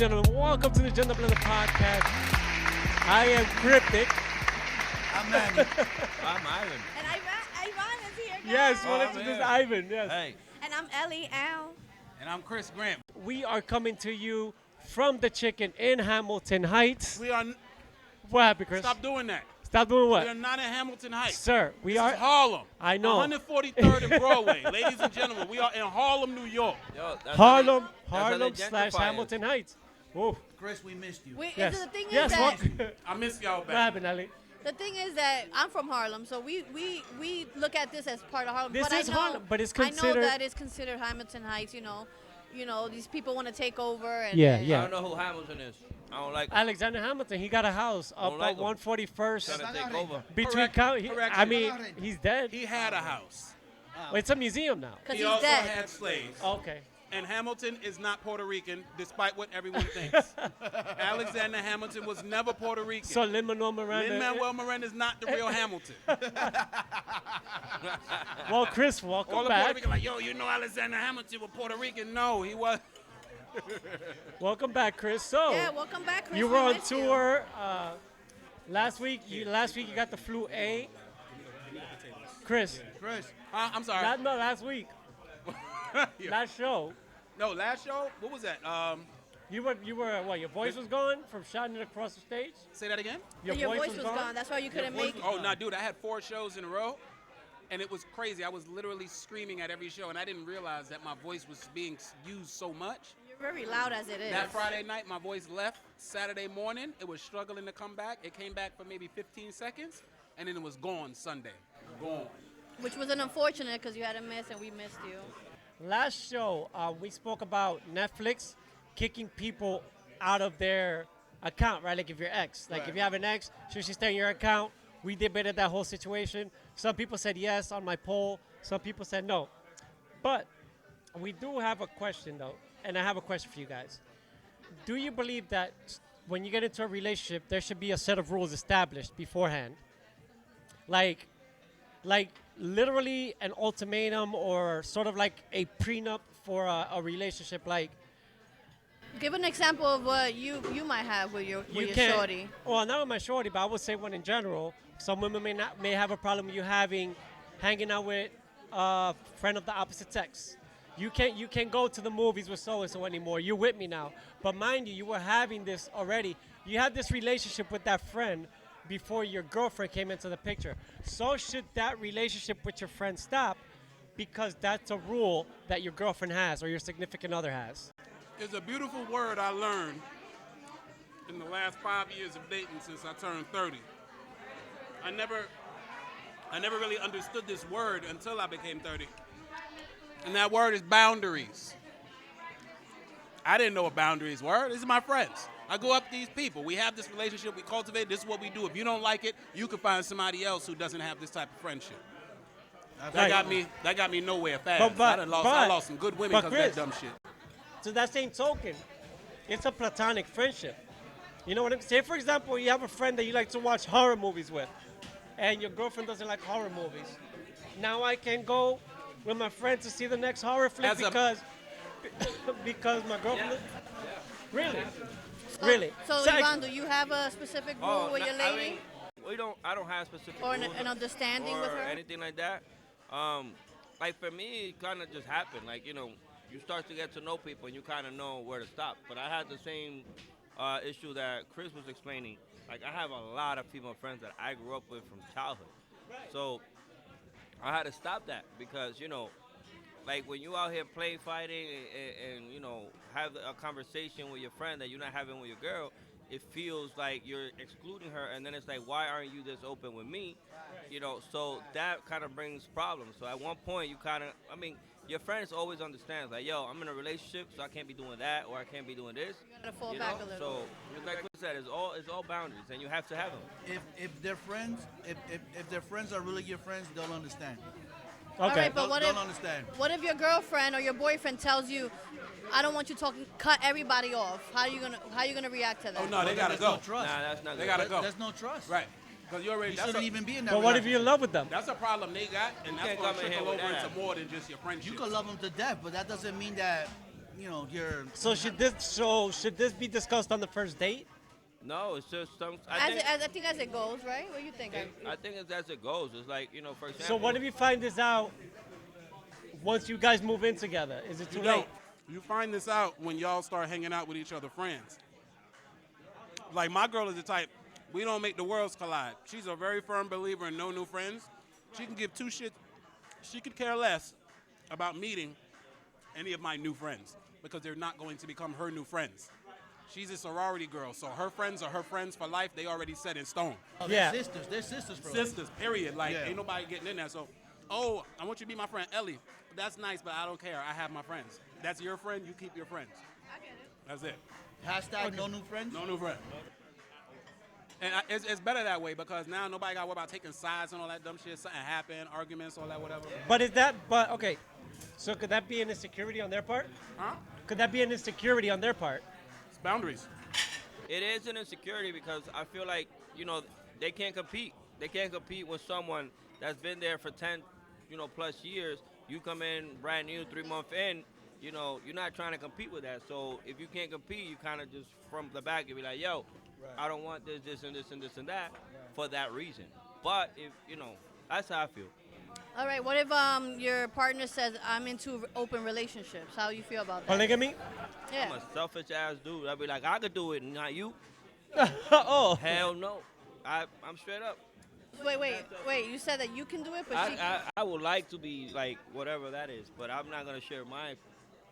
gentlemen, welcome to the Gender Blender Podcast. I am Cryptic. I'm Manny. I'm Ivan. And Ivan is here, guys. Yes, we'll Oh, introduce yeah. Ivan. Yes. Hey. And I'm Ellie Al. And I'm Chris Grant. We are coming to you from the Chicken in Hamilton Heights. We are. What happened, Chris? Stop doing that. Stop doing We are what? not in Hamilton Heights. Sir, we This are. is Harlem. I know. 143rd and Broadway. Ladies and gentlemen, we are in Harlem, New York. Yo, that's Harlem, how they Harlem / gentrify Hamilton Heights. Whoa. Chris, we missed you. Wait, Yes. the thing is Yes, that what? I miss y'all What back. happened, Ellie? the thing is that I'm from Harlem, so we look at this as part of Harlem. This but is I know, Harlem, but it's I know considered- that it's considered Hamilton Heights. You know these people want to take over. And, Yeah, and- yeah. I don't know who Hamilton is. I don't like Alexander Hamilton, he got a house up like at him. 141st. trying to take over. Between Correct- county, correction. I mean, he's dead. He had a house. Well, it's a museum now. Cause He he's also dead. had slaves. Okay. And Hamilton is not Puerto Rican, despite what everyone thinks. Alexander Hamilton was never Puerto Rican. So Lin-Manuel Miranda. Lin-Manuel Miranda is not the real Hamilton. Well, Chris, welcome All the Puerto back. Rican like, yo, you know Alexander Hamilton was Puerto Rican? No, he was. Welcome back, Chris. So Yeah, welcome back, Chris. you We were on missed you. tour last week. Last week you got the flu A. Chris, Chris, I'm sorry. last week. Yeah. Last show. No, last show? What was that? You were what? Your voice was gone from shouting it across the stage. Say that again? Your voice was gone. That's why you couldn't make it. Oh, no, dude, I had 4 shows in a row, and it was crazy. I was literally screaming at every show, and I didn't realize that my voice was being used so much. You're very loud as it is. That Friday night, my voice left. Saturday morning, it was struggling to come back. It came back for maybe 15 seconds, and then it was gone Sunday. Gone. Which was an unfortunate because you had a miss and we missed you. Last show we spoke about Netflix kicking people out of their account, right? Like if your ex, like if you have an ex, should she stay in your account? We debated that whole situation. Some people said yes on my poll. Some people said no. But we do have a question though, and I have a question for you guys. Do you believe that when you get into a relationship, there should be a set of rules established beforehand? Like literally an ultimatum or sort of like a prenup for a relationship, like Give an example of what you might have with your can't- shorty. Well, not with my shorty, but I would say one in general. Some women may have a problem with you hanging out with a friend of the opposite sex. You can't go to the movies with so and so anymore. You're with me now. But mind you were having this already. You had this relationship with that friend before your girlfriend came into the picture. So should that relationship with your friend stop because that's a rule that your girlfriend has or your significant other has? There's a beautiful word I learned in the last 5 years of dating since I turned 30. I never really understood this word until I became 30. And that word is boundaries. I didn't know what boundaries were. These are my friends. I go up to these people. We have this relationship. We cultivate. This is what we do. If you don't like it, you can find somebody else who doesn't have this type of friendship. That got me nowhere fast. I lost some good women because of that dumb shit. To that same token, it's a platonic friendship. You know what I'm saying? For example, you have a friend that you like to watch horror movies with, and your girlfriend doesn't like horror movies. Now I can go with my friend to see the next horror flick because my girlfriend. Really? Really? So Ivan, do you have a specific rule with your lady? I don't have specific Or rules an understanding or with her? anything like that. Like for me, it kind of just happened. Like, you start to get to know people and you kind of know where to stop. But I had the same issue that Chris was explaining. Like, I have a lot of female friends that I grew up with from childhood. So I had to stop that because, like when you out here play fighting and have a conversation with your friend that you're not having with your girl, it feels like you're excluding her, and then it's like, why aren't you this open with me? So that kind of brings problems. So at one point, your friends always understands, like, yo, I'm in a relationship, so I can't be doing that, or I can't be doing this. You gotta fall back a little. So, like Chris said, it's all boundaries, and you have to have them. If their friends are really your friends, they'll understand. All right, but They'll understand. what if your girlfriend or your boyfriend tells you, I don't want you talking, cut everybody off? How you gonna react to that? Oh, no, they gotta There's go. no trust. Nah, that's not They good. gotta go. There's no trust. Right. Because you already. You shouldn't even be in that. But what if you're in relationship. love with them? That's a problem they got, and that's can't going come to in here trickle with over that. into more than just your friendship. You can love them to death, but that doesn't mean that you're. So should this be discussed on the first date? No, it's just some. I think as it goes, right? What do you think? I think it's as it goes. It's like, for example. So what if you find this out once you guys move in together? Is it too You late? don't. You find this out when y'all start hanging out with each other friends. Like my girl is the type, we don't make the worlds collide. She's a very firm believer in no new friends. She can give two shits. She could care less about meeting any of my new friends because they're not going to become her new friends. She's a sorority girl, so her friends are her friends for life. They already set in stone. Oh, Yeah. they're sisters. They're sisters, bro. Sisters, period. Like, Yeah. ain't nobody getting in there. So, oh, I want you to be my friend, Ellie. That's nice, but I don't care. I have my friends. That's your friend. You keep your friends. I get it. That's it. Hashtag no new friends. No new friend. And it's better that way because now nobody got to worry about taking sides and all that dumb shit. Something happen, arguments, all that, whatever. But okay. So could that be an insecurity on their part? Huh? Could that be an insecurity on their part? It's boundaries. It is an insecurity because I feel like, they can't compete. They can't compete with someone that's been there for 10, plus years. You come in brand new, 3 months in, you're not trying to compete with that. So if you can't compete, you kind of just from the back, you be like, yo, I don't want this, this, and this, and this, and that for that reason. But if, that's how I feel. All right. What if your partner says I'm into open relationships? How you feel about that? Polygamy? Yeah. I'm a selfish ass dude. I'd be like, I could do it, not you. Oh. Hell no. I'm straight up. Wait. You said that you can do it, but she. I would like to be like whatever that is, but I'm not gonna share my.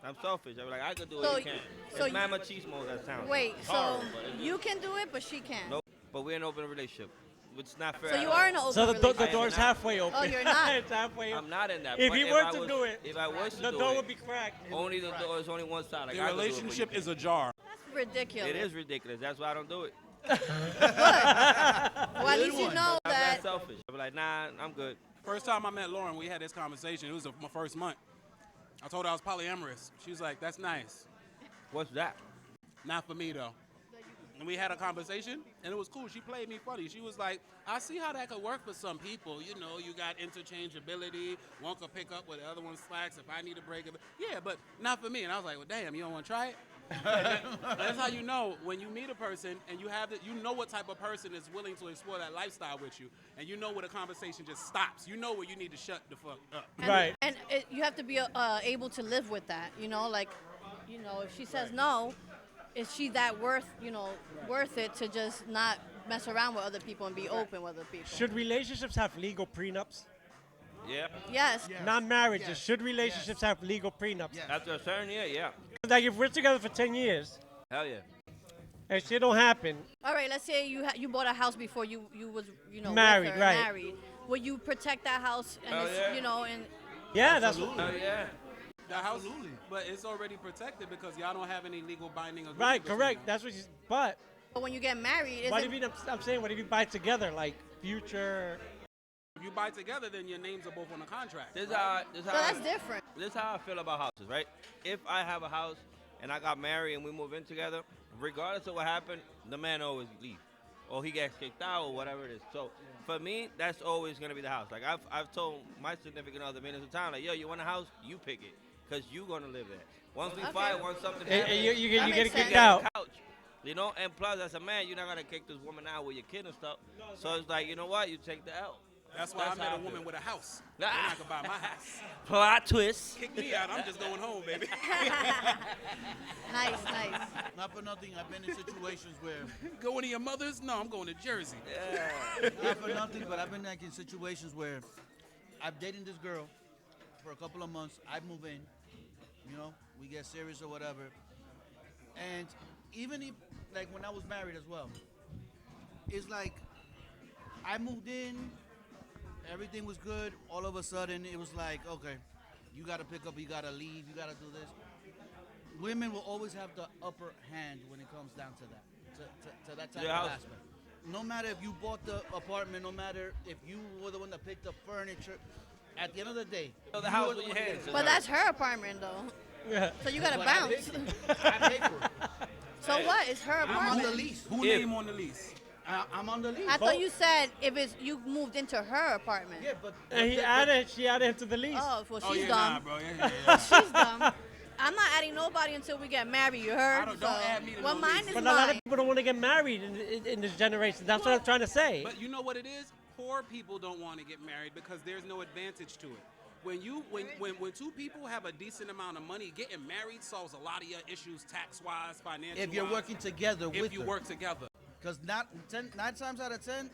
I'm selfish. I'm like I could do it. So- You can't. so It's mad you- machismo that sounds. Wait. It's So horrible, but it's- you can do it, but she can't. Nope. But we're in an open relationship. It's not fair. So at you all. are in an open So the relationship. door's not. halfway open. Oh, you're not. It's halfway open. I'm not in that. If but he if were I to was, do it, if I was to the do door it, would be cracked. only the door is only one side. Like The I could do it, but you relationship can't. is ajar. That's ridiculous. It is ridiculous. That's why I don't do it. Well, at least you one. know I'm that. that selfish. I'm like, nah, I'm good. First time I met Lauren, we had this conversation. It was my first month. I told her I was polyamorous. She was like, that's nice. What's that? Not for me, though. And we had a conversation, and it was cool. She played me funny. She was like, I see how that could work for some people. You know, you got interchangeability. One could pick up where the other one slacks if I need a break. Yeah, but not for me. And I was like, well, damn, you don't want to try it? That's how you know when you meet a person and you have it, you know what type of person is willing to explore that lifestyle with you. And you know where the conversation just stops. You know where you need to shut the fuck up. Right. And you have to be able to live with that. If she says no, is she that worth it to just not mess around with other people and be open with other people? Should relationships have legal prenups? Yeah. Yes. Yes. Not marriages. Yes. Should relationships have legal prenups? Yes. After a certain year, yeah. Like if we're together for 10 years Hell yeah. and shit don't happen, All right. Let's say you bought a house before you was Married, with her, right. Married. Would you protect that house and Hell it's, yeah. and yeah, that's Absolutely. Hell yeah. The house, Absolutely. but it's already protected because y'all don't have any legal binding agreement. right, between correct. y'all. That's what she's. But but when you get married, what isn't if I'm saying, what if you buy together, like future? If you buy together, then your names are both on the contract. This right? how so that's different. This is how I feel about houses, right? If I have a house and I got married and we move in together, regardless of what happened, the man always leave, or he gets kicked out, or whatever it is. So for me, that's always gonna be the house. Like I've told my significant other millions of times, like, yo, you want a house? You pick it, cause you gonna live there. Once we Okay. fight, once something And happens, you That get makes kicked sense. get on out. the couch. And plus as a man, you're not gonna kick this woman out with your kid and stuff. So it's like, you know what? You take the L. That's why I met how a I feel. woman with a house. Ah. They're not gonna buy my house. Plot twist. Kick me out. I'm just going home, baby. Nice. Not for nothing. I've been in situations where, Going to your mother's? No, I'm going to Jersey. not for nothing, but I've been like in situations where I'm dating this girl for a couple of months. I move in, we get serious or whatever. And even if, like when I was married as well, it's like I moved in, everything was good. All of a sudden, it was like, okay, you got to pick up, you got to leave, you got to do this. Women will always have the upper hand when it comes down to that, to that type Your of house. aspect. No matter if you bought the apartment, no matter if you were the one that picked up furniture, at the end of the day, So the you house were the with your one that hands. did it. But that's her apartment though. Yeah. So you gotta But I bounce. paid for it. I paid for it. So what? It's her I'm on apartment. the lease. Who Yeah. name on the lease? I'm on the lease. I thought you said if it's you moved into her apartment. Yeah, but And she added him to the lease. Oh, well, Oh, she's yeah, dumb. nah, bro. Yeah. She's dumb. I'm not adding nobody until we get married. You heard? Don't add me to what no mine list. is But a lot of mine. people don't want to get married in this generation. That's what I'm trying to say. But you know what it is? Poor people don't want to get married because there's no advantage to it. When two people have a decent amount of money, getting married solves a lot of your issues tax-wise, financial-wise. If you're working together with If you work together. Because 9 times out of 10,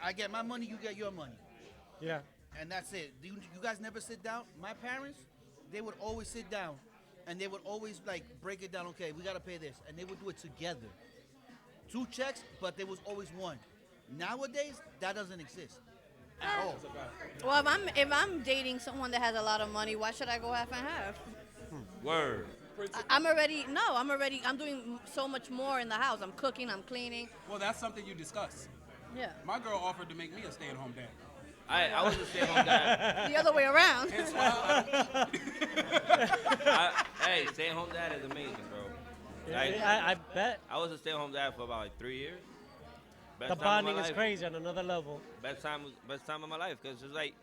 I get my money, you get your money. Yeah. And that's it. You guys never sit down? My parents, they would always sit down. And they would always like break it down. Okay, we gotta pay this, and they would do it together. 2 checks, but there was always one. Nowadays, that doesn't exist at all. Well, if I'm dating someone that has a lot of money, why should I go half and half? Word. I'm doing so much more in the house. I'm cooking, I'm cleaning. Well, that's something you discuss. Yeah. My girl offered to make me a stay-at-home dad. I was a stay-at-home dad. The other way around. Hey, stay-at-home dad is amazing, bro. Like, I bet. I was a stay-at-home dad for about like 3 years. Best The time of my bonding is life. crazy on another level. Best time of my life, because it's like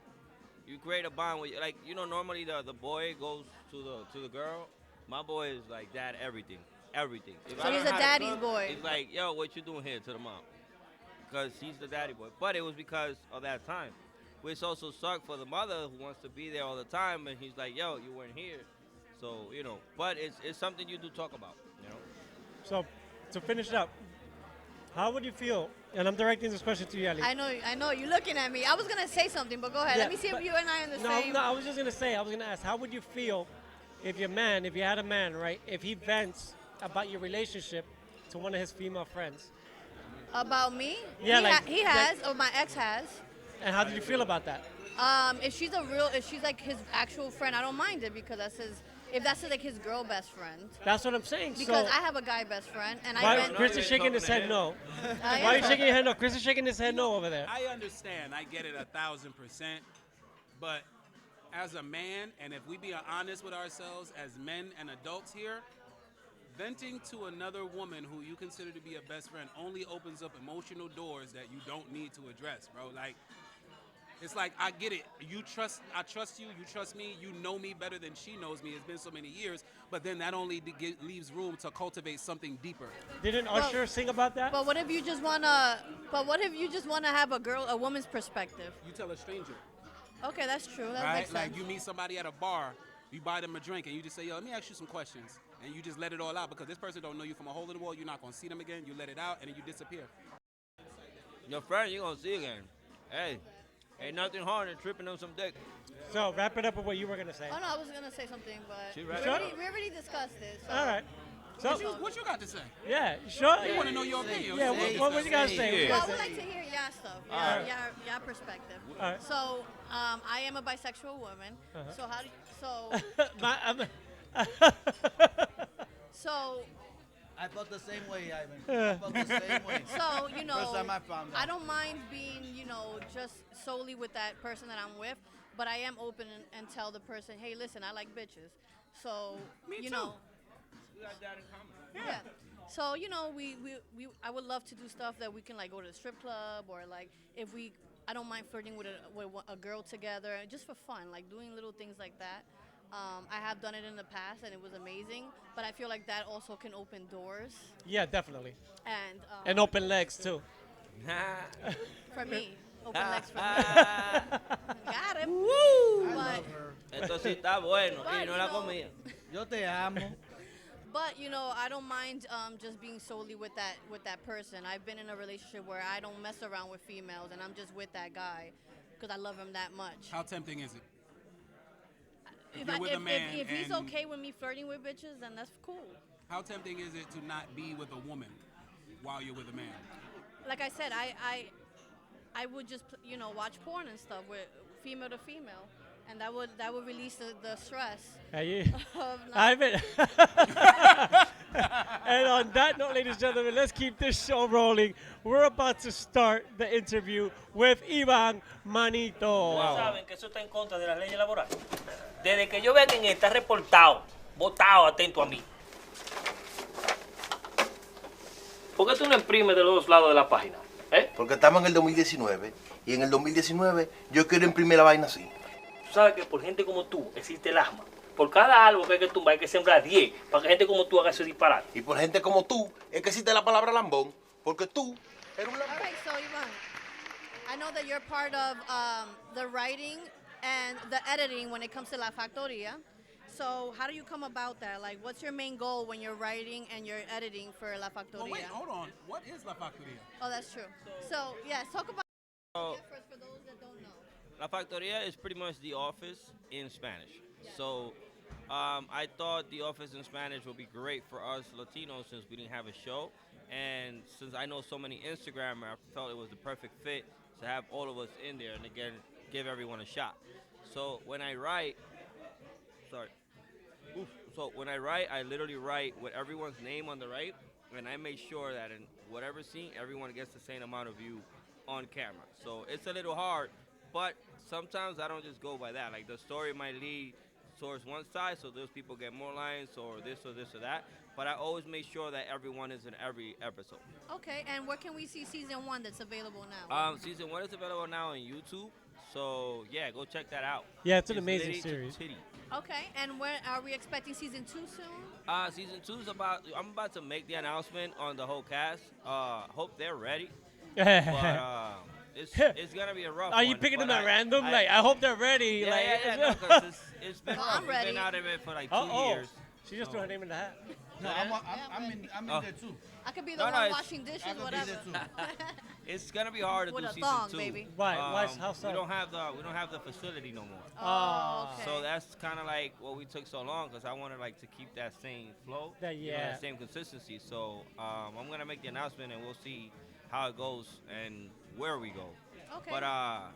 you create a bond with, like, you know, normally the boy goes to the girl. My boy is like dad everything. If So I he's learn a how to daddy's cook, boy. He's like, yo, what you doing here to the mom? Because he's the daddy boy. But it was because of that time, which also sucked for the mother who wants to be there all the time, and he's like, yo, you weren't here. So, you know, but it's something you do talk about, you know. So, to finish it up, how would you feel? And I'm directing this question to you, Ali. I know. You're looking at me. I was gonna say something, but go ahead. Yeah, Let me see if but- you and I are in the same. No, I was just gonna ask, how would you feel if you had a man, right? If he vents about your relationship to one of his female friends, About me? Yeah, He has, or my ex has. and how did you feel about that? If she's like his actual friend, I don't mind it because if that's like his girl best friend. That's what I'm saying. Because so I have a guy best friend, and I why went. Chris is you're shaking his talking head to no? I Why are you am. shaking your head no? Chris is shaking his head no over there. I understand. I get it 1,000%. But as a man, and if we be honest with ourselves as men and adults here, venting to another woman who you consider to be a best friend only opens up emotional doors that you don't need to address, bro. Like, it's like, I get it. I trust you. You trust me. You know me better than she knows me. It's been so many years. But then that only leaves room to cultivate something deeper. Didn't Usher sing about that? But what if you just wanna? But what if you just wanna have a woman's perspective? You tell a stranger, Okay, that's true. That right? makes sense. Like, you meet somebody at a bar, you buy them a drink, and you just say, yo, let me ask you some questions. And you just let it all out because this person don't know you from a hole in the wall. You're not going to see them again. You let it out, and then you disappear. Your friend, you're going to see again. Hey, ain't nothing hard than tripping on some dick. So wrap it up with what you were gonna say. Oh no, I was gonna say something, but She we right. already discussed this. So. All right. So What you got to say? yeah, sure. We want to know your opinion. Yeah, Say what was you guys it. say? Yeah. Well, I would like to hear your stuff, Alright. your perspective. Alright. So, I am a bisexual woman. Uh-huh. So how do you, so I felt the same way, Ivan. I felt the same way. so you know, First time I found out. I don't mind being just solely with that person that I'm with, but I am open and tell the person, hey, listen, I like bitches. So Me you too. know. We got that in common. Yeah. So, I would love to do stuff that we can like go to the strip club or like I don't mind flirting with a girl together just for fun, like doing little things like that. I have done it in the past and it was amazing, but I feel like that also can open doors Yeah, definitely. and open legs too. for me, open legs for me. Got him. I But, love her. Esto sí está bueno. But, Y no you la know, comida. Yo te amo. But I don't mind just being solely with that person. I've been in a relationship where I don't mess around with females, and I'm just with that guy because I love him that much. How tempting is it? If, you're with a man if he's and- okay with me flirting with bitches, then that's cool. How tempting is it to not be with a woman while you're with a man? Like I said, I would just watch porn and stuff with female to female, and that would release the stress Hey, of not. Ivan. And on that note, ladies and gentlemen, let's keep this show rolling. We're about to start the interview with Ivan Manito. Saben que eso está en contra de las leyes laborales. Desde que yo vea que está reportado, votado, atento a mí. ¿Por qué tú no imprimes de los dos lados de la página? Porque estamos en el 2019 y en el 2019 yo quiero imprimir la vaina así. Tú sabes que por gente como tú existe el asma. por cada árbol que hay que tumbar hay que sembrar 10 para que gente como tú haga ese disparate. Y por gente como tú, es que existe la palabra lambón, porque tú eres un All lambón. right, so Ivan, I know that you're part of the writing and the editing when it comes to La Factoria. So how do you come about that? Like, what's your main goal when you're writing and you're editing for La Factoria? Well, wait, hold on. What is La Factoria? Oh, that's true. So, yes, talk about So, it first for those that don't know. La Factoria is pretty much the office in Spanish. So I thought the office in Spanish would be great for us Latinos since we didn't have a show. And since I know so many Instagrammers, I felt it was the perfect fit to have all of us in there and again give everyone a shot. So when I write, sorry. Oof. So when I write, I literally write with everyone's name on the right, and I make sure that in whatever scene, everyone gets the same amount of view on camera. So it's a little hard, but sometimes I don't just go by that. Like the story might lead towards one side, so those people get more lines or this or that. But I always make sure that everyone is in every episode. Okay, and where can we see season 1 that's available now? Season 1 is available now on YouTube. So yeah, go check that out. Yeah, it's an amazing litty to series. titty. Okay, and when are we expecting season 2 soon? Season 2 is about. I'm about to make the announcement on the whole cast. Hope they're ready. But it's gonna be a rough. Are you one, picking but them at random? Like, I hope they're ready. Yeah, like, yeah, no, 'cause it's been Oh, rough. I'm We've ready. been out of it for like 2 Uh-oh. years. She just threw her name in the hat. No, I'm in Oh. there too. I could be the No, no, one it's- washing dishes, I could be whatever. there too. It's gonna be hard to With do a season thong, 2. baby. Why? How so? We don't have the facility no more. Oh, okay. So that's kind of like what we took so long because I wanted like to keep that same flow, That- you know, yeah. that same consistency. So I'm gonna make the announcement and we'll see how it goes and where we go. Okay. But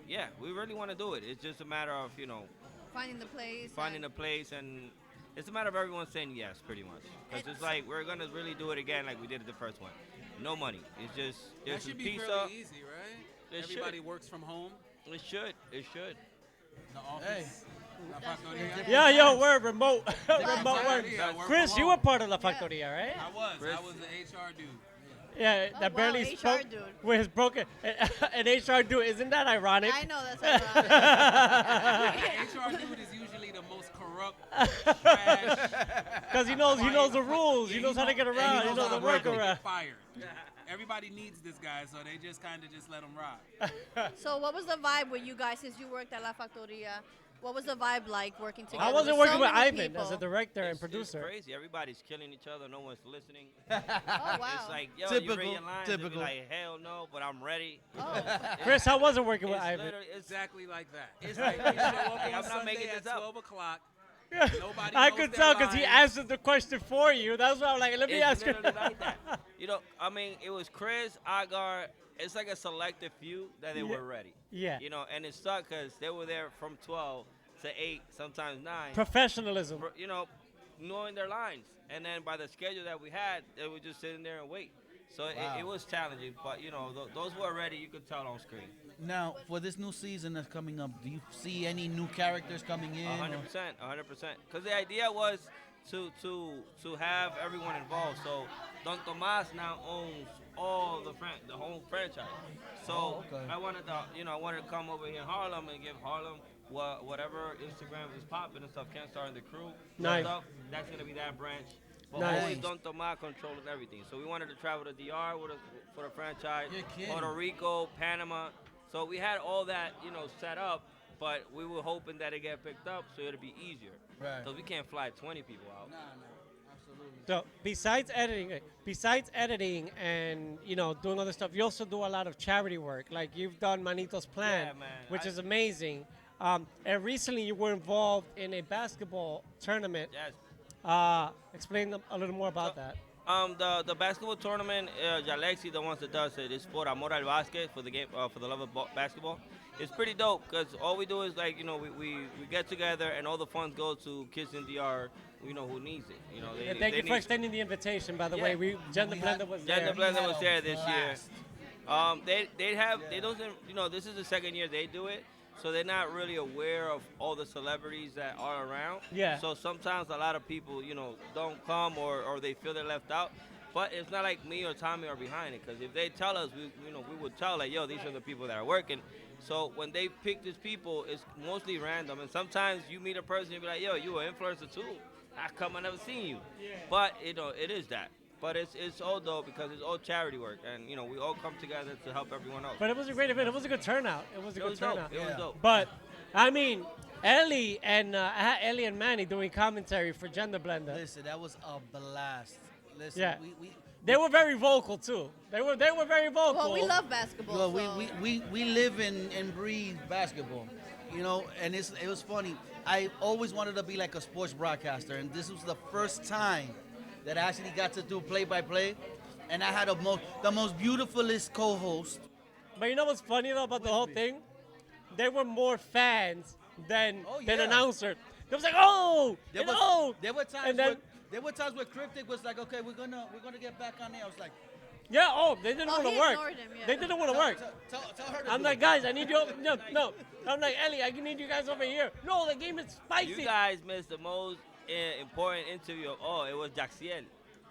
yeah, we really want to do it. It's just a matter of Finding the place. finding a place and it's a matter of everyone saying yes, pretty much. Because it's like we're gonna really do it again like we did it the first one. No money. It's just That there's should some be pizza. fairly easy, right? It Everybody should. works from home. It should. It should. The office. La Factoria. Yeah, yo, we're remote. remote Exactly, work. yeah, work Chris, from you were home. part of La Factoria, right? I was the HR dude. Yeah, Oh, that wow, barely HR spoke dude. with his broken. An HR dude, isn't that ironic? I know that's ironic. The HR dude is usually the most corrupt, trash. Because he knows the rules. Yeah, He knows how to get around. He knows how the to work to workaround. get fired. Everybody needs this guy, so they just kind of just let him ride. So what was the vibe with you guys since you worked at La Factoria? What was the vibe like working together? I wasn't with working so with many Ivan people? as a director and It's producer. crazy. Everybody's killing each other. No one's listening. Oh wow. It's like, yo, you Typical, read your lines. They'll be typical. like, hell no, but I'm ready. Oh. Chris, how was it working with It's Ivan? literally- it's Exactly like that. It's Like like- we show up I'm on not Sunday making at this up. 12 o'clock. Nobody I knows could their tell because he lines. answered the question for you. That's why I'm like, let me It's ask you. literally like that. You know, I mean, it was Chris, Agar. It's like a selective few that they Yeah. were ready. Yeah. You know, and it sucked because they were there from 12 to 8, sometimes 9. Professionalism. You know, knowing their lines. And then by the schedule that we had, they were just sitting there and wait. So Wow. it was challenging, but you know, those who are ready, you could tell on screen. Now, for this new season that's coming up, do you see any new characters coming in? 100%, 100%. Because the idea was to have everyone involved. So Don Tomas now owns all the whole franchise. So Oh, okay. I wanted to come over here in Harlem and give Harlem whatever Instagram is popping and stuff. Can't start in the crew. Nice. Stuff, that's gonna be that branch. But Nice. always Don Tomas controlling everything. So we wanted to travel to DR for the franchise, You're kidding. Puerto Rico, Panama. So we had all that, set up, but we were hoping that it get picked up so it'd be easier. Right. Because we can't fly 20 people out. Absolutely. So besides editing and doing other stuff, you also do a lot of charity work. Like you've done Manito's Plan, Yeah, man. which is amazing. And recently you were involved in a basketball tournament. Yes. Explain a little more about that. The basketball tournament, Jalexi, the ones that does it, is for Amor al Basket, for the game, for the love of basketball. It's pretty dope because all we do is we get together and all the funds go to kids in DR, who needs it. And thank you for extending the invitation. By the way, Gender Blender was there. Gender Blender was there this blast. year. They don't, this is the second year they do it. So they're not really aware of all the celebrities that are around. Yeah. So sometimes a lot of people, don't come or they feel they're left out. But it's not like me or Tommy are behind it, because if they tell us, we would tell like, yo, these are the people that are working. So when they pick these people, it's mostly random, and sometimes you meet a person and be like, yo, you an influencer too? How come I never seen you? But it is that. But it's all dope because it's all charity work, and we all come together to help everyone else. But it was a great event. It was a good turnout. It was a It good was dope. turnout. It was dope. But I mean, Ellie and I had Ellie and Manny doing commentary for Gender Blender. Listen, that was a blast. Listen, Yeah. we They were very vocal too. They were very vocal. Well, we love basketball. Well, so. we live and breathe basketball, and it was funny. I always wanted to be like a sports broadcaster, and this was the first time that I actually got to do play-by-play, and I had the most beautifulest co-host. But you know what's funny though about the whole thing? There were more fans than Oh, than yeah. announcers. It was like, oh, There were times and then where there were times where Cryptic was like, okay, we're gonna get back on there. I was like, yeah, oh, they didn't Oh, want to he work. ignored him, yeah. They didn't want to work. tell her to I'm do like, it. guys, I need you. No. I'm like, Ellie, I need you guys over here. No, the game is spicy. You guys missed the most important interview of all. It was Jaxiel.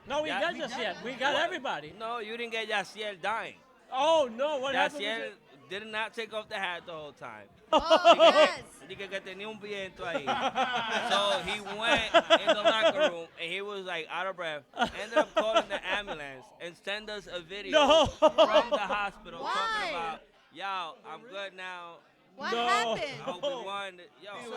no, we Yeah, got we just got yet. it. We got everybody. No, you didn't get Jaxiel dying. Oh no, what happened? Jaxiel did not take off the hat the whole time. Oh, yes. Dije que tenía un viento ahí. So he went in the locker room and he was like out of breath. Ended up calling the ambulance and send us a video No. from the hospital Why? talking about, yo, I'm good now. What No. I happened? hope we won. Yo, Oh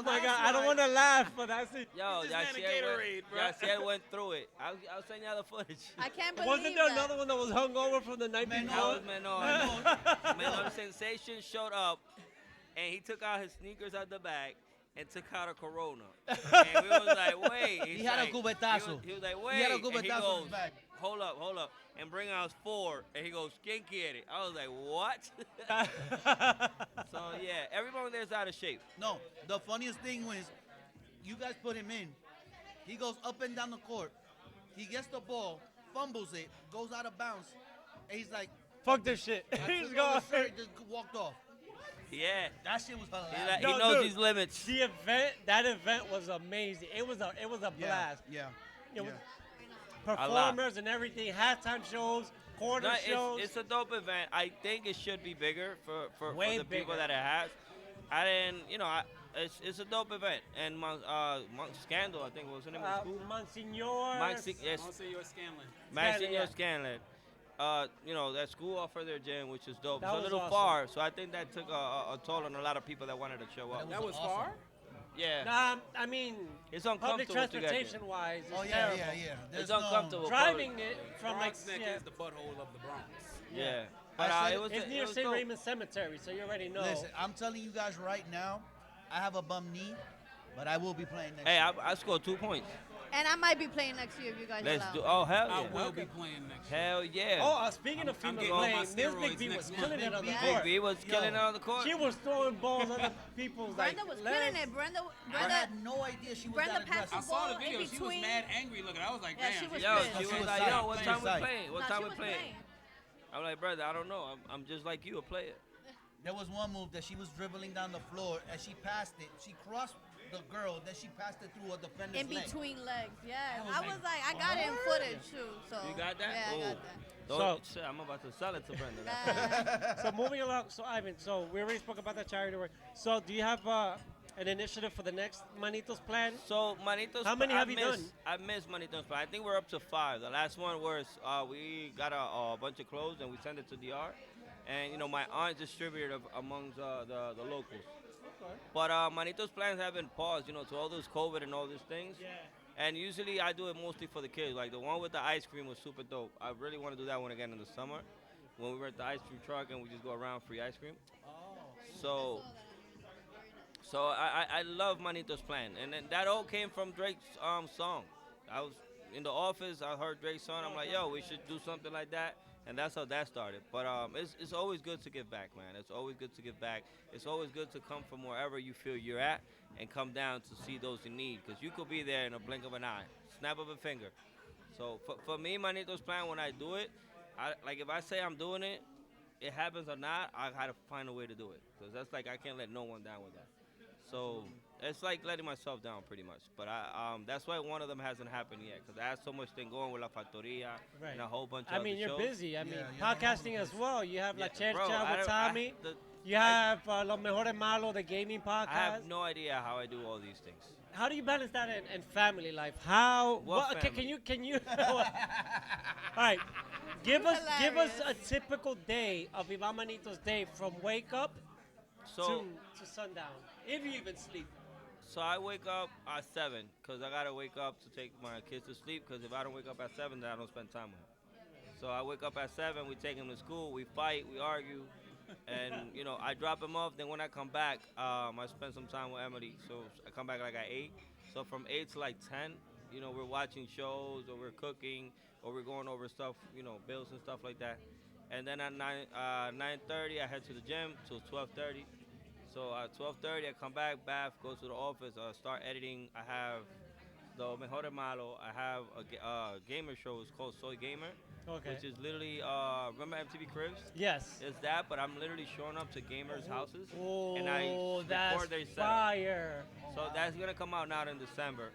my god, I don't want to laugh, but that's it. yo, This man a Gatorade, bro. Jaciel went through it. I'll send y'all the footage. I can't believe Wasn't there that. another one that was hungover from the night Man, before? That was Menor. Menor Sensation showed up, and he took out his sneakers out the bag and took out a Corona. And we was like, wait. He had a cubetazo. He was like, wait. He had a And he cubetazo in goes, his bag. hold up. And bring out 4. And he goes, skinky at it. I was like, what? So, yeah, everyone there's out of shape. No, the funniest thing was, you guys put him in. He goes up and down the court. He gets the ball, fumbles it, goes out of bounds, and he's like, Fuck this shit. I He's took going. off the shirt, just walked off. Yeah. That shit was hilarious. He No, knows dude. his limits. The event, that event was amazing. It was a blast. Yeah. It was lot. performers and everything, halftime shows, quarter No, shows. it's a dope event. I think it should be bigger for Way the people bigger. that it has. It's a dope event. And Scandal, I think, what was the name of the school? Monsignor. Yes, Monsignor Scanlon. Monsignor yeah. Scanlon. That school offered their gym, which is dope. That It's a was little awesome. far, so I think that took a toll on a lot of people that wanted to show up. That was awesome. far? Yeah, I mean, it's public uncomfortable to get there. transportation wise, it's Oh, yeah, terrible. yeah. It's There's uncomfortable. Driving it from like Bronx Neck yeah, is the butthole of the Bronx. Yeah, I but said it was it's near it was St. dope. Raymond Cemetery, so you already know. Listen, I'm telling you guys right now, I have a bum knee, but I will be playing next Hey, year. I scored 2 points. And I might be playing next year if you guys Let's allow. do. Oh hell yeah! I will be playing next year. Hell yeah! Oh, speaking of I'm female getting all my playing, Miss Big steroids B was next killing month. it on the Big court. Big B was killing it on the court. She was throwing balls on the people's like Brenda was legs. killing it. Brenda I had no idea she was Brenda that passed aggressive. I saw the Ball in video. She was between. mad angry looking. I was like, Yeah, damn. she was Yo, pissed. she She was was like, psyched. yo, what She time was we psyched. playing? What No, time she we was playing? I'm like, brother, I don't know. I'm just like you, a player. There was one move that she was dribbling down the floor, and she passed it. She crossed the girl, then she passed it through a defender's In leg. between legs, yeah. was I like, was like, I got it in footage too. So You got that? Yeah, I Oh. got that. Don't, shit, I'm about to sell it to Brenda. So moving along, so Ivan, so we already spoke about the charity work. So do you have an initiative for the next Manitos plan? So Manitos. How many have you done? I missed Manitos, but I think we're up to 5. The last one was we got a bunch of clothes and we sent it to DR, and my aunt distributed amongst the locals. But Manitos plans have been paused, to all this COVID and all these things. Yeah. And usually I do it mostly for the kids. Like the one with the ice cream was super dope. I really want to do that one again in the summer, when we rent the ice cream truck and we just go around free ice cream. So I love Manito's plan, and then that all came from Drake's song. I was in the office, I heard Drake's song. I'm like, yo, we should do something like that, and that's how that started. But it's always good to give back, man. It's always good to give back. It's always good to come from wherever you feel you're at and come down to see those in need, because you could be there in a blink of an eye, snap of a finger. So for me, Manito's plan, when I do it, if I say I'm doing it, it happens or not, I got to find a way to do it, because that's like I can't let no one down with that. So It's like letting myself down pretty much. But that's why one of them hasn't happened yet because I have so much thing going with La Factoria Right. and a whole bunch of I other mean, you're shows. busy. I mean, Yeah, you're all over podcasting the as place. well. You have La Yeah, bro, Chercha I with don't- I- Tommy. the- You have Lo Mejor Malo, the gaming podcast. I have no idea how I do all these things. How do you balance that in family life? How? What Can family? you? All right, give us Hilarious. a typical day of Ivan Manito's day from wake up So, to sundown, if you even sleep. so I wake up at 7 because I gotta wake up to take my kids to sleep. Because if I don't wake up at 7, then I don't spend time with them. So I wake up at 7. We take them to school. We fight. We argue. And I drop them off. Then when I come back, I spend some time with Emily. So I come back like at 8. So from 8 to like 10, we're watching shows or we're cooking or we're going over stuff, bills and stuff like that. And then at 9:30, I head to the gym till 12:30. So at 12:30, I come back, bath, go to the office, start editing. I have the Mejor de Malo. I have a gamer show. It's called Soy Gamer. Okay. Which is literally, remember MTV Cribs? Yes. It's that, but I'm literally showing up to gamers' houses Oh, and I that's record their setup. fire. So that's gonna come out now in December.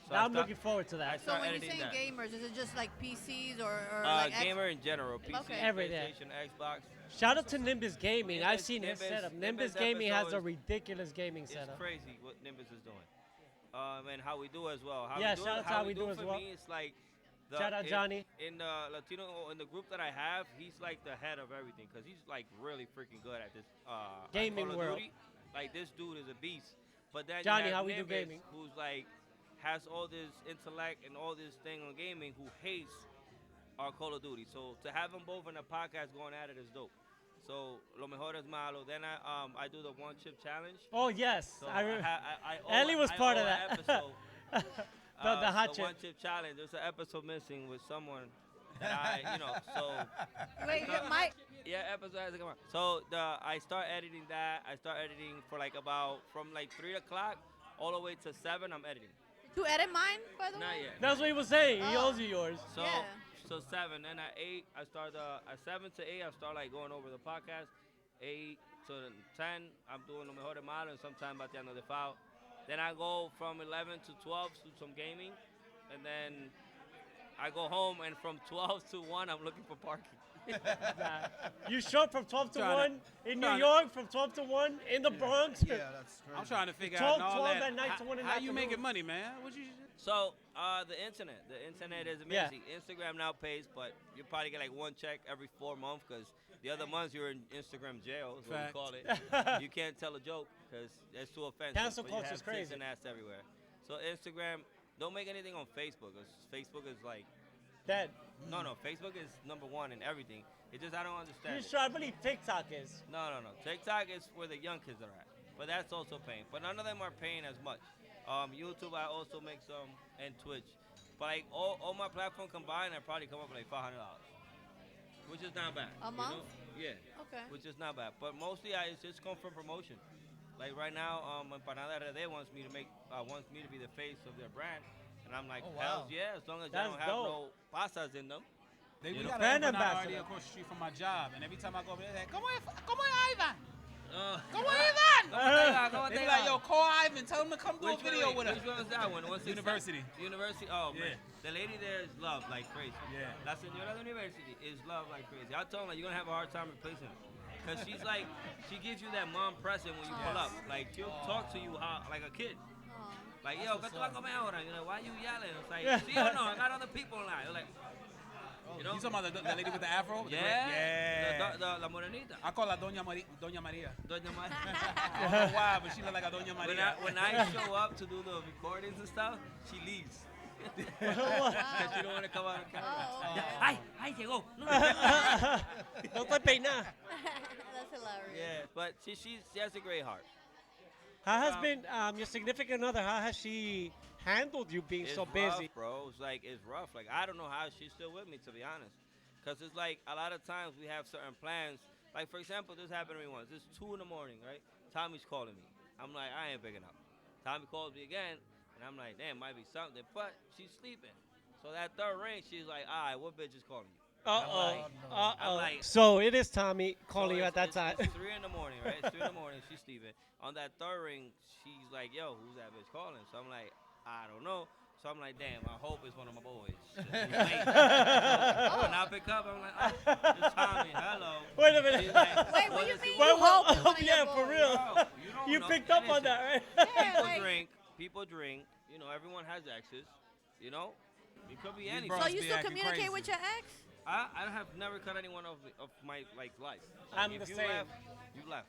So Now I'm looking forward to that. So start when you editing say that. gamers, is it just like PCs or like gamer in general, PC, Okay. Everything. PlayStation, Xbox. Shout out to Nimbus Gaming. I've Nimbus- seen his Nimbus- setup. Nimbus Nimbus Gaming has a episode is- ridiculous gaming It's setup. crazy what Nimbus is doing. And how we do as well. How Yeah, we do shout it, out to how we do do it as for well. me, it's like Shout out Johnny. In the Latino, in the group that I have, he's like the head of everything because he's like really freaking good at this Gaming Call of world. Duty. Like this dude is a beast. But then Johnny, you have how we do Nimbus, gaming? who's like has all this intellect and all this thing on gaming, who hates our Call of Duty. So to have them both in a podcast going at it is dope. So Lo Mejor es Malo. Then I do the one chip challenge. Oh yes, So I remember. I owe- Ellie was I part owe of an that. episode. The hot the one chip. chip challenge. There's an episode missing with someone that I, so Wait, my yeah, episode has to come out. So I start editing that. I start editing for like about from like 3 o'clock all the way to 7. I'm editing. you edit mine by the Not way? yet. That's what he was saying. He Oh. owes you yours. So Yeah. so 7. Then at 8, I start at 7 to 8. I start like going over the podcast. 8 to 10, I'm doing Lo Mejor de Malo and sometimes Bateando de Foul. Then I go from 11 to 12 to some gaming, and then I go home. And from 12 to 1, I'm looking for parking. You show up from 12 to Tryna- 1 in New tryna- York, from 12 to 1 in the Bronx. Yeah, that's crazy. I'm trying to figure 12 out all 12 that. at night to 1 in the How you afternoon. making money, man? What you? So the internet is Yeah. amazing. Instagram now pays, but you probably get like one check every 4 months because the other months you're in Instagram jail, is what we Fact. call it. You can't tell a joke because it's too offensive. Cancel but you culture have is crazy. tits and ass everywhere. So Instagram, don't make anything on Facebook. 'Cause Facebook is like, Dead. no, Facebook is number one in everything. It just I don't understand. You it. sure? I believe TikTok is. No. TikTok is where the young kids are at, but that's also paying. But none of them are paying as much. YouTube, I also make some, and Twitch. But like all my platform combined, I probably come up with like $500, which is not bad. A month? Yeah. Okay. Which is not bad. But mostly, it's just come from promotion. Like right now, Empanada RD wants me to be the face of their brand, and I'm like, Oh, wow. hell yeah, as long as That's I don't have no pasas in them. We You know? got Brand an ambassador. already across the street from my job, and every time I go over there, they're like, ¿Cómo es Ivan? Uh, ¿Cómo es Ivan? ¿Cómo They te be va? like, yo, call Ivan, tell him to come do a Which video one, with us. which one was that one? University. University. Oh man, Yeah. the lady there is love like crazy. Yeah. La señora de university is love like crazy. I told her you're gonna have a hard time replacing her, cause she's like, she gives you that mom present when you pull up. Like she'll talk to you how like a kid. Oh. Like yo, ¿qué tú vas a comer ahora? You're like, why you yelling? It's like, sí or no? I got other people in line. You're like, you know? You talking about the lady with the afro? Yeah. Yeah. The la morenita. I call her Doña Maria. Doña Maria. I don't know why, but she look like a Doña Maria. When I show up to do the recordings and stuff, she leaves. Because she don't want to come on camera. Oh, okay. Ay, llegó. No. No estoy peinada. That's hilarious. Yeah, but she has a great heart. How has been your significant other? How has she handled you being It's so rough, busy? bro. It's rough. Like I don't know how she's still with me, to be honest. Cause it's like a lot of times we have certain plans. Like for example, this happened to me once. It's 2 in the morning, right? Tommy's calling me. I'm like, I ain't picking up. Tommy calls me again, and I'm like, damn, might be something. But she's sleeping. So that third ring, she's like, all right, what bitch is calling you? Uh-oh. I'm Uh-oh. like, So it is Tommy calling you so at that time. It's 3 in the morning, right? It's 3 in the morning. She's Steven. On that third ring, she's like, yo, who's that bitch calling? So I'm like, I don't know. So I'm like, damn, I hope it's one of my boys. When I pick up, I'm like, oh, it's Tommy. Hello. Wait a minute. She's like, Wait, what do you mean? Wait, You hope it's one of yeah, your for boys? real. Bro, you don't You know. picked up on Listen, that, right? Yeah, People like- drink. People drink. You know, everyone has exes. You know, it could be anything. So Bros you be still acting communicate crazy. with your ex? I have never cut anyone off of my life. I'm if the you same. left, you left.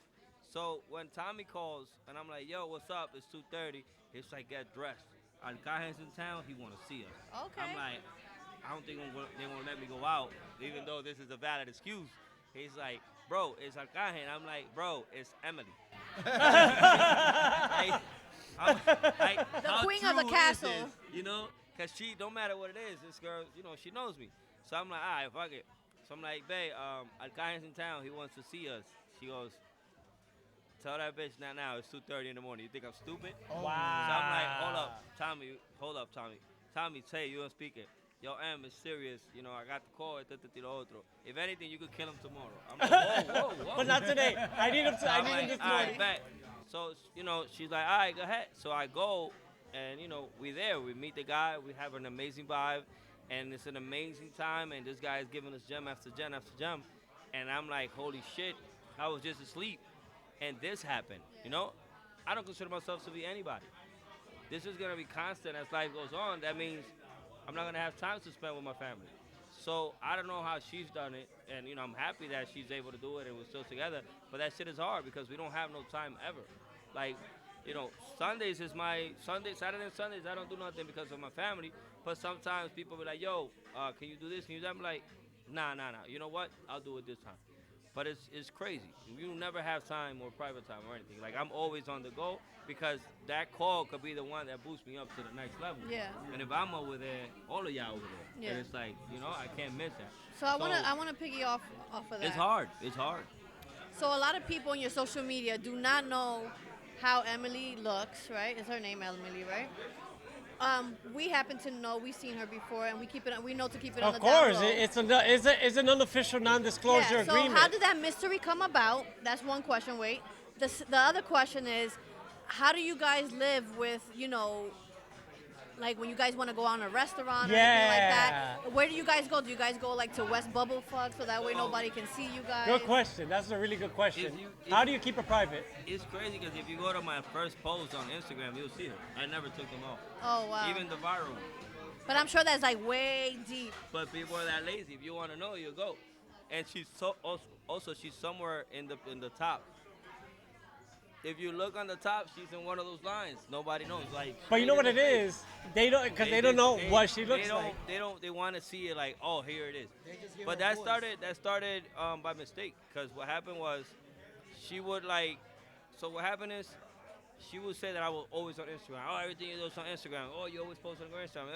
So when Tommy calls and I'm like, yo, what's up? It's 2:30. It's like, get dressed. Alcaje's in town. He want to see us. Okay. I'm like, I don't think they won't let me go out, even though this is a valid excuse. He's like, bro, it's Alcaje. And I'm like, bro, it's Emily. Like, The how queen of the true is castle. this, you know? Because she, don't matter what it is, this girl, you know, she knows me. So I'm like, all right, fuck it. So I'm like, babe, Alcaje's in town. He wants to see us. She goes, tell that bitch not now. It's 2:30 in the morning. You think I'm stupid? Wow. So I'm like, hold up, Tommy. Hold up, Tommy. Tommy, say you don't speak it. Yo, Em, it's serious. You know, I got the call. If anything, you could kill him tomorrow. I'm like, whoa, whoa, whoa. But not today. I need him. I I'm need him like, this all morning. right, bet. So, you know, she's like, all right, go ahead. So I go, and, you know, we there. We meet the guy. We have an amazing vibe, and it's an amazing time. And this guy is giving us gem after gem after gem. And I'm like, holy shit, I was just asleep. And this happened, you know? I don't consider myself to be anybody. This is going to be constant as life goes on. That means I'm not going to have time to spend with my family. So I don't know how she's done it, and you know I'm happy that she's able to do it and we're still together. But that shit is hard because we don't have no time ever. Like, you know, Saturdays and Sundays I don't do nothing because of my family. But sometimes people be like, yo, can you do this? Can you do that? I'm like, nah. You know what? I'll do it this time. But it's crazy. You never have time or private time or anything. Like I'm always on the go because that call could be the one that boosts me up to the next level. Yeah. And if I'm over there, all of y'all over there. Yeah. And it's like, you know, I can't miss that. So I wanna piggy off of that. It's hard. It's hard. So a lot of people on your social media do not know how Emily looks, right? Is her name Emily, right? We happen to know. We've seen her before, and we know to keep it on Of the down course, low. it's an unofficial non-disclosure Yeah, so agreement. how did that mystery come about? That's one question. Wait, the other question is, how do you guys live with, you know, like when you guys want to go on a restaurant or anything like that? Where do you guys go? Do you guys go like to West Bubblefuck so that way nobody can see you guys? Good question. That's a really good question. How do you keep it private? It's crazy because if you go to my first post on Instagram, you'll see it. I never took them off. Oh wow. Even the viral. But I'm sure that's like way deep. But people are that lazy. If you want to know, you go. And she's also she's somewhere in the top. If you look on the top, she's in one of those lines. Nobody knows. Like, But you know what it is? They don't, because they don't know what she looks like. They want to see it like, oh, here it is. just give But her that voice. started by mistake. Because what happened was, she would like. So what happened is, she would say that I was always on Instagram. Oh, everything you do is on Instagram. Oh, you always post on Instagram.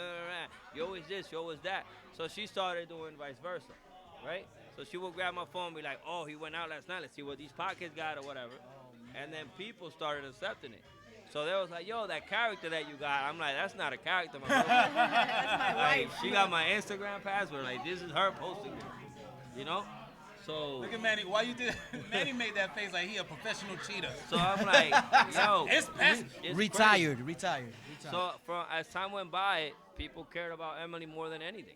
You always this, you always that. So she started doing vice versa, right? So she would grab my phone and be like, oh, he went out last night. Let's see what these pockets got or whatever. And then people started accepting it. So they was like, yo, that character that you got. I'm like, that's not a character, my bro. That's my Like, wife. she got my Instagram password. Like, this is her posting it. You know? So Look at Manny. Why you did? Manny made that face like he a professional cheater. so I'm like, yo. It's it's Retired. So as time went by, people cared about Emily more than anything.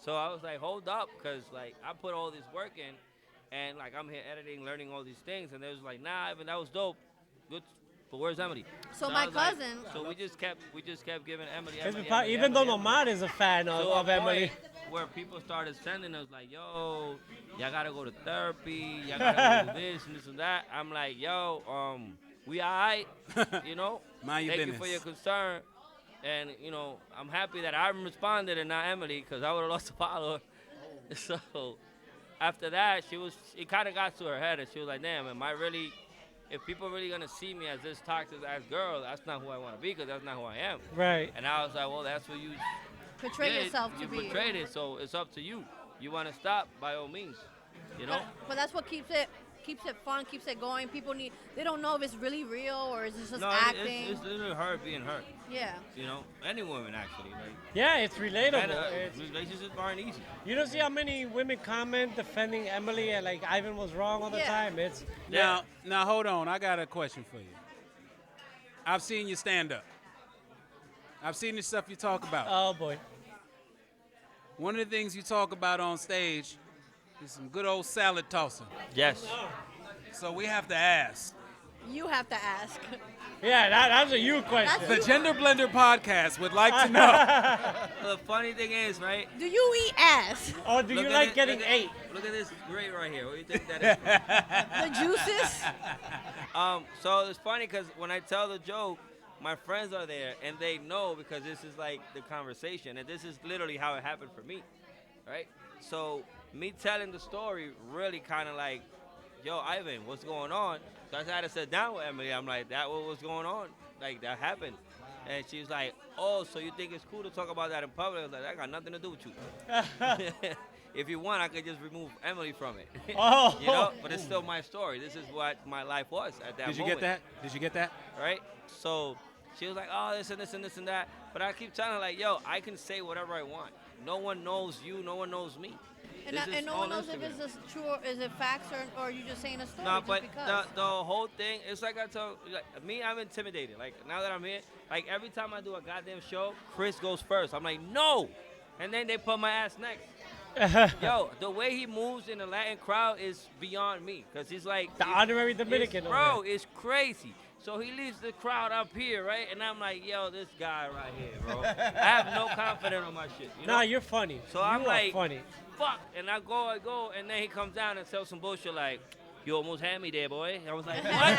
So I was like, hold up, because like I put all this work in, and like I'm here editing, learning all these things, and they was like, nah, Evan, that was dope, good, but where's Emily? So I my was like- cousin- so we just kept giving Emily. It's Emily, been fun- Emily, even though Emily, Nomad is a fan To of a Emily. point where people started sending us like, yo, y'all gotta go to therapy, y'all gotta do this and this and that. I'm like, yo, we alright, you know. Mind your Thank you for your business. concern, and you know, I'm happy that I responded and not Emily, because I would have lost a follower. So after that, it kind of got to her head, and she was like, damn, am I really? If people really gonna see me as this toxic ass girl, that's not who I want to be, because that's not who I am. Right. And I was like, well, that's what you Portray did. yourself to You be. portrayed it, so it's up to you. You want to stop, by all means. You know? But that's what keeps it keeps it fun, keeps it going. People they don't know if it's really real or is it just No, acting. it's literally her being her. Yeah. You know, any woman actually. Like, Yeah, it's relatable. and, It's- relationships aren't easy. you don't see how many women comment defending Emily and like Ivan was wrong all the Yeah. time. It's Now hold on. I got a question for you. I've seen you stand up. I've seen the stuff you talk about. oh boy. One of the things you talk about on stage is some good old salad tossing. Yes. So we have to ask. You have to ask. Yeah, that's a you question. The Gender Blender podcast would like to know. The funny thing is, right? Do you eat ass? Or do you Look at like it, getting look at- ate? Look at this grate right here. What do you think that is? The juices? So it's funny because when I tell the joke, my friends are there and they know because this is like the conversation and this is literally how it happened for me, right? So me telling the story really kind of like, yo, Ivan, what's going on? So I had to sit down with Emily. I'm like, that what was going on? Like that happened. And she was like, oh, so you think it's cool to talk about that in public? I was like, that got nothing to do with you. If you want, I could just remove Emily from it. Oh. You know, but it's still my story. This is what my life was at that moment. Did you get that? Did you get that? Right? So she was like, oh, this and this and this and that. But I keep telling her, like, yo, I can say whatever I want. No one knows you. No one knows me. And, This is and no all one knows if Instagram. it's just true or is it facts or you just saying a story No, just but because. the whole thing, it's like I told, like, me, I'm intimidated. Like, now that I'm here, like, every time I do a goddamn show, Chris goes first. I'm like, no. And then they put my ass next. Yo, the way he moves in the Latin crowd is beyond me. Because he's like... The honorary Dominican. Bro, it's crazy. So he leaves the crowd up here, right? And I'm like, yo, this guy right here, bro. I have no confidence on my shit. You know? Nah, you're funny. So you I'm are like, funny. fuck. And I go, and then he comes down and tells some bullshit like, you almost had me there, boy. I was like, what?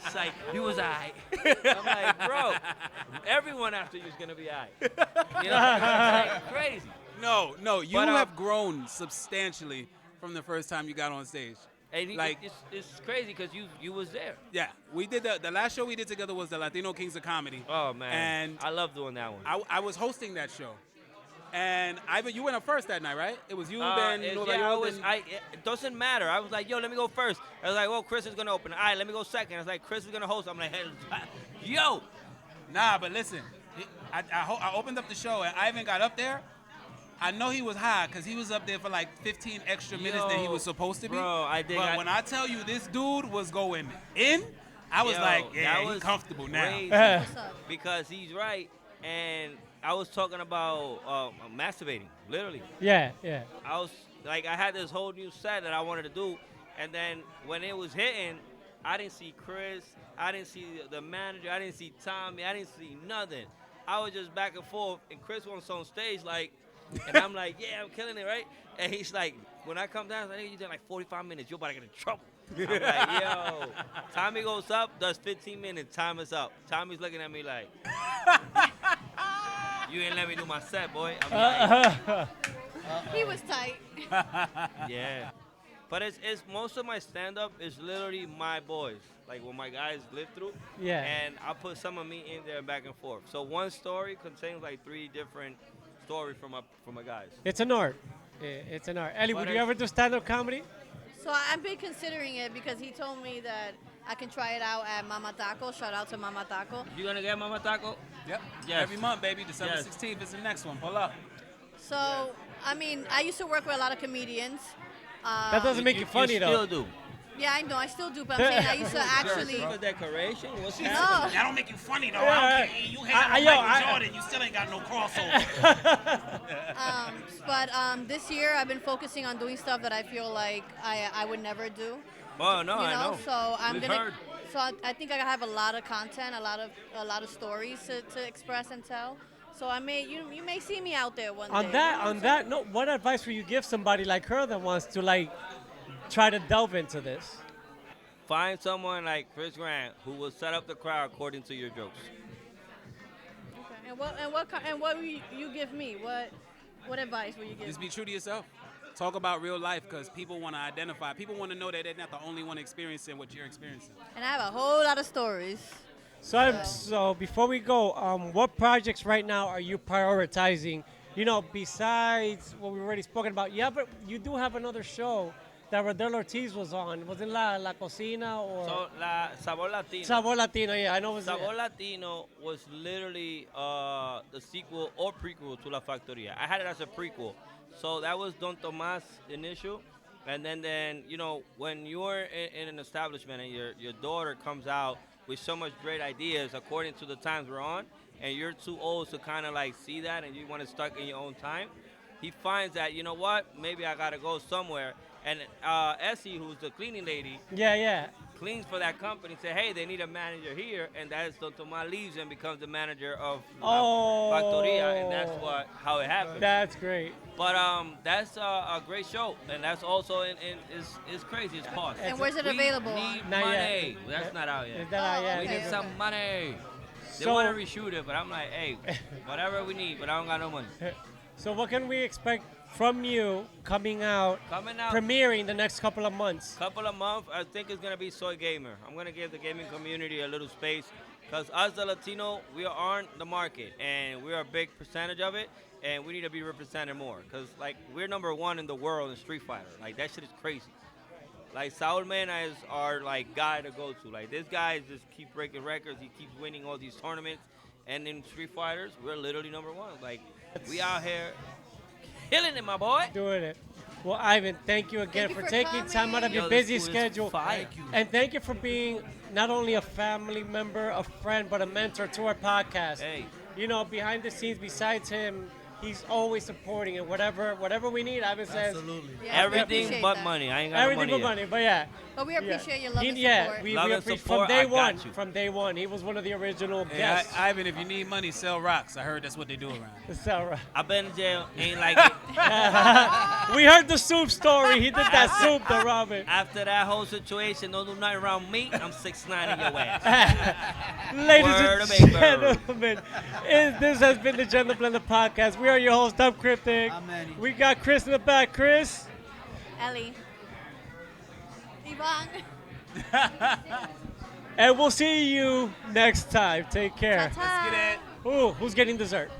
It's like, you was I. I'm like, bro, everyone after you is going to be I. You know, it's like crazy. No, you But, have grown substantially from the first time you got on stage. And Like- it's crazy because you was there. Yeah, we did the last show we did together was the Latino Kings of Comedy. Oh, man. And I love doing that one. I was hosting that show. And Ivan, you went up first that night, right? It was you, then It Nueva York, then- it doesn't matter. I was like, yo, let me go first. I was like, well, Chris is going to open. All right, let me go second. I was like, Chris is going to host. I'm like, hey, yo. Nah, but listen, I opened up the show and Ivan got up there. I know he was high because he was up there for like 15 extra minutes than he was supposed to be. Bro, I think But when I tell you this dude was going in, I was like, yeah, that he's was comfortable now. crazy. What's up? Because he's right. And I was talking about masturbating, literally. Yeah. I was like, I had this whole new set that I wanted to do, and then when it was hitting, I didn't see Chris, I didn't see the manager, I didn't see Tommy, I didn't see nothing. I was just back and forth, and Chris was on stage like, and I'm like, yeah, I'm killing it, right? And he's like, when I come down, I think you did like 45 minutes, you're about to get in trouble. I'm like, yo. Tommy goes up, does 15 minutes, time is up. Tommy's looking at me like, you ain't let me do my set, boy. I'm like, He was tight. yeah. But it's most of my stand-up is literally my boys, like what my guys live through. Yeah. And I put some of me in there back and forth. So one story contains like 3 different stories from my guys. It's an art. It's an art. Ellie, But would you it's- ever do stand-up comedy? So I've been considering it because he told me that I can try it out at Mama Taco. Shout out to Mama Taco. You gonna get Mama Taco? Yep. Yes. Every month, baby. December Yes. 16th is the next one. Pull up. So, I mean, I used to work with a lot of comedians. That doesn't make you funny, you though. still do. Yeah, I know, I still do, but I'm saying I used to actually. For decoration? What's No, That don't make you funny though. Yeah, I don't care. You hang out with yo, Michael Jordan, you still ain't got no crossover. but this year I've been focusing on doing stuff that I feel like I would never do. Oh no, You I know. so I'm We've gonna. heard. So I think I have a lot of content, a lot of stories to express and tell. So you may see me out there one day. On that note, what advice would you give somebody like her that wants to like try to delve into this? Find someone like Chris Grant who will set up the crowd according to your jokes. Okay. And what will you give me? What advice will you give? Just be true to yourself. Talk about real life because people want to identify. People want to know that they're not the only one experiencing what you're experiencing. And I have a whole lot of stories. So before we go, what projects right now are you prioritizing? You know, besides what we've already spoken about. Yeah, but you do have another show that Rodel Ortiz was on. Was it La Cocina or So La Sabor Latino. Sabor Latino? Yeah, I know it was. Sabor Latino was literally the sequel or prequel to La Factoria. I had it as a prequel. So that was Don Tomas' initial. And then you know, when you're in an establishment and your daughter comes out with so much great ideas according to the times we're on, and you're too old to kind of like see that and you want to start in your own time, he finds that, you know what, maybe I got to go somewhere. And Essie, who's the cleaning lady, Yeah. cleans for that company, say, hey, they need a manager here, and that's Don Tomas leaves and becomes the manager of Oh. Factoria, and that's how it happened. That's great. But that's a great show, and that's also it's crazy. It's cost. And where's it We available? need Not money. yet. That's not out yet. Is that out yet? We need some money. They So- want to reshoot it, but I'm like, hey, whatever we need, but I don't got no money. So what can we expect from you coming out, Coming out. premiering the next couple of months? Couple of months, I think it's gonna be Soy Gamer. I'm gonna give the gaming community a little space, because us, the Latino, we are on the market, and we're a big percentage of it, and we need to be represented more, because like we're number one in the world in Street Fighter. Like that shit is crazy. Like Saul Mena is our like guy to go to. Like this guy just keeps breaking records. He keeps winning all these tournaments, and in Street Fighters, we're literally number one. Like we out here killing it, my boy. Doing it. Well, Ivan, thank you again Thank you for for taking time out of Yo, your this busy food is schedule. fire. Thank you. And thank you for being not only a family member, a friend, but a mentor to our podcast. Hey. You know, behind the scenes, besides him, he's always supporting it. Whatever we need, Ivan says. Absolutely. Yeah, we Everything appreciate but that. money. I ain't got Everything no but money. money, but yeah. But we appreciate your love and Yeah, support. we Love and appreciate support, from day I got one. you. From day one, he was one of the original Hey, guests. Ivan, if you need money, sell rocks. I heard that's what they do around. It's all right. I've been in jail. Ain't like it. We heard the soup story. He did that soup, the Robin. After that whole situation, don't do nothing around me. I'm 6'9" in your ass. Ladies Word and of a gentlemen, this has been the Gender Blender Podcast. We are your host, I'm Cryptic. I'm Manny. We got Chris in the back. Chris. Ellie. Ivan. And we'll see you next time. Take care. Ta-ta. Get it. Ooh, who's getting dessert?